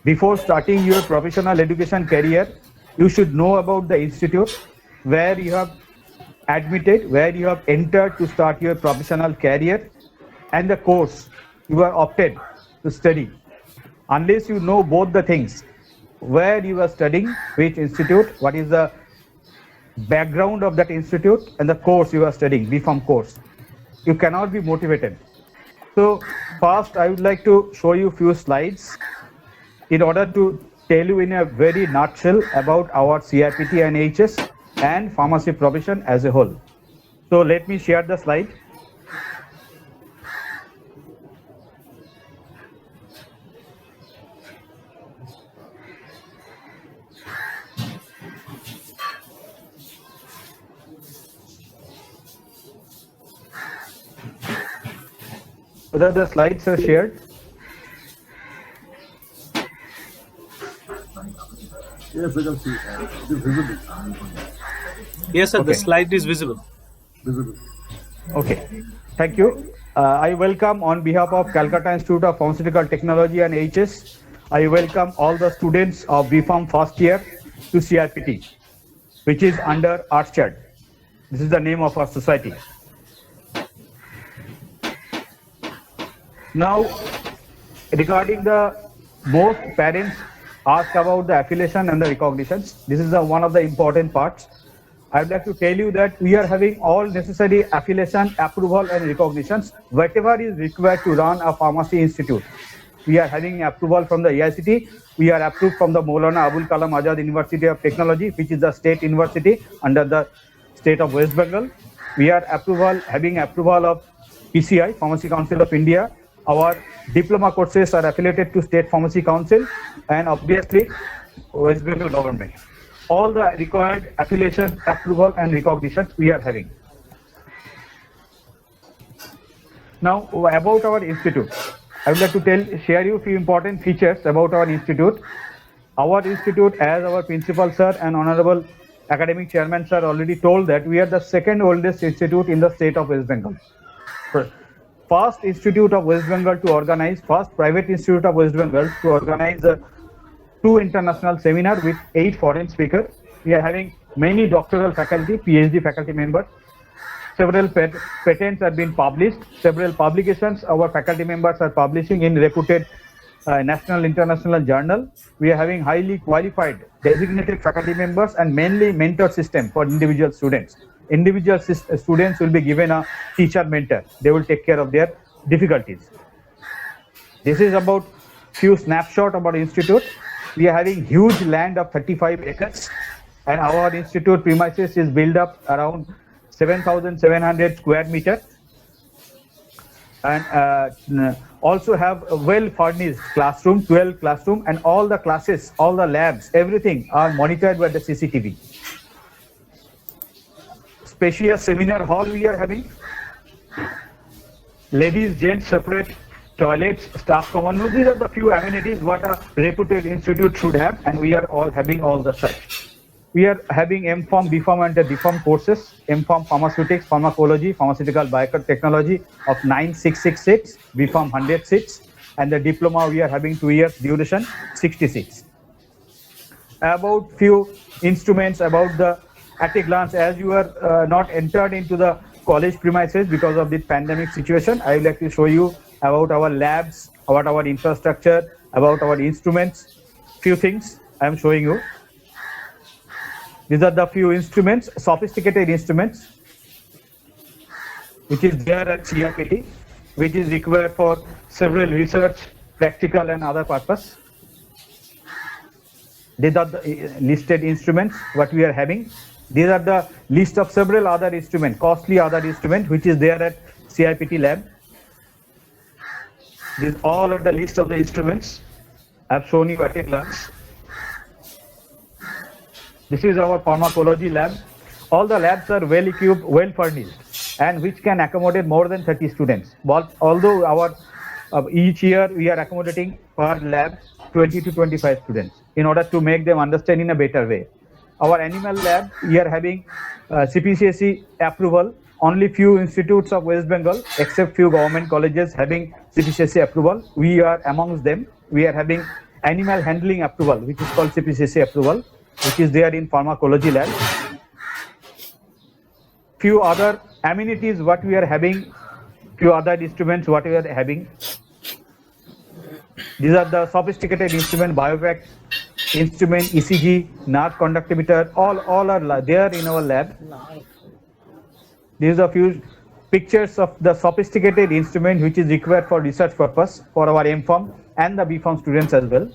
Before starting your professional education career, you should know about the institute where you have admitted, where you have entered to start your professional career, and the course you are opted to study. Unless you know both the things, where you are studying, which institute, what is the background of that institute, and the course you are studying, BPharm course, you cannot be motivated. So first, I would like to show you a few slides in order to tell you in a very nutshell about our CIPT and HS and pharmacy profession as a whole. So let me share the slide. Whether the slides are shared? Yes, I can see. It is visible. Yes, sir. Okay. The slide is visible. Visible. Okay, thank you. I welcome on behalf of Calcutta Institute of Pharmaceutical Technology and HS, I welcome all the students of BPharm first year to CIPT, which is under ARCHAD. This is the name of our society. Now, regarding the most parents ask about the affiliation and the recognitions, this is one of the important parts. I would like to tell you that we are having all necessary affiliation, approval and recognitions, whatever is required to run a pharmacy institute. We are having approval from the AICT. We are approved from the Maulana Abul Kalam Azad University of Technology, which is the state university under the state of West Bengal. We are having approval of PCI, Pharmacy Council of India. Our diploma courses are affiliated to State Pharmacy Council and obviously West Bengal government. All the required affiliation, approval and recognitions we are having. Now about our institute, I would like to share you a few important features about our institute. Our institute, as our principal sir and honorable academic chairman sir already told, that we are the second oldest institute in the state of West Bengal. First institute of West Bengal to organize, first private institute of West Bengal to organize 2 international seminars with 8 foreign speakers. We are having many doctoral faculty, PhD faculty members. Several patents have been published. Several publications our faculty members are publishing in reputed national, international journal. We are having highly qualified designated faculty members and mainly mentor system for individual students. Individual students will be given a teacher mentor. They will take care of their difficulties. This is about few snapshot about institute. We are having huge land of 35 acres and our institute premises is built up around 7,700 square meter and also have a well furnished classroom, 12 classroom, and all the classes, all the labs, everything are monitored by the CCTV. Spacious seminar hall we are having. Ladies, gents, separate toilets, staff common room. These are the few amenities what a reputed institute should have, and we are all having all the such. We are having MPharm, BPharm and the DPharm courses, MPharm Pharmaceutics, Pharmacology, Pharmaceutical Biotechnology of 9666, BPharm 106, and the diploma we are having 2 years duration, 66. About few instruments about the, at a glance, as you are not entered into the college premises because of this pandemic situation, I would like to show you about our labs, about our infrastructure, about our instruments, few things I am showing you. These are the few instruments, sophisticated instruments, which is there at CIPT, which is required for several research, practical and other purpose. These are the listed instruments what we are having. These are the list of several other instruments, costly other instruments, which is there at CIPT lab. These all of the list of the instruments I have shown you at a glance. This is our pharmacology lab. All the labs are well equipped, well furnished, and which can accommodate more than 30 students. But although our each year we are accommodating per lab 20 to 25 students in order to make them understand in a better way. Our animal lab, we are having CPCSE approval. Only few institutes of West Bengal, except few government colleges having CPCSE approval. We are amongst them. We are having animal handling approval, which is called CPCC approval, which is there in pharmacology lab. Few other amenities what we are having, few other instruments what we are having. These are the sophisticated instrument, BioVac instrument, ECG, nerve conductimeter, all are there in our lab. These are few pictures of the sophisticated instrument which is required for research purpose for our M.Pharm and the B.Pharm students as well.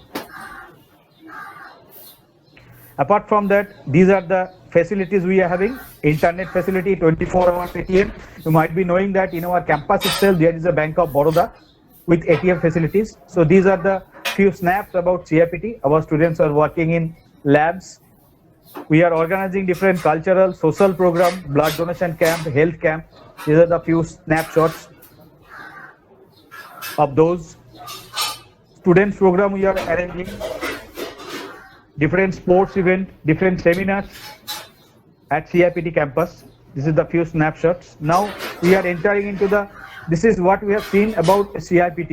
Apart from that, these are the facilities we are having. Internet facility, 24 hours ATM. You might be knowing that in our campus itself there is a Bank of Baroda with ATM facilities. So these are the few snaps about CIPT. Our students are working in labs. We are organizing different cultural, social program, blood donation camp, health camp. These are the few snapshots of those. Students program we are arranging, different sports event, different seminars at CIPT campus. This is the few snapshots. Now we are entering into this is what we have seen about CIPT.